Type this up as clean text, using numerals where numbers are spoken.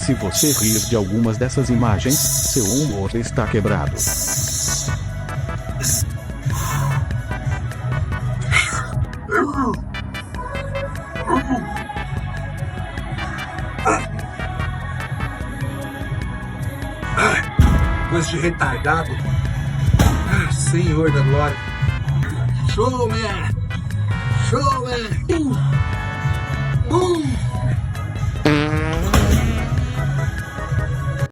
Se você rir de algumas dessas imagens, seu humor está quebrado. Coisa de retardado. Senhor da glória. Show, man! Show, man!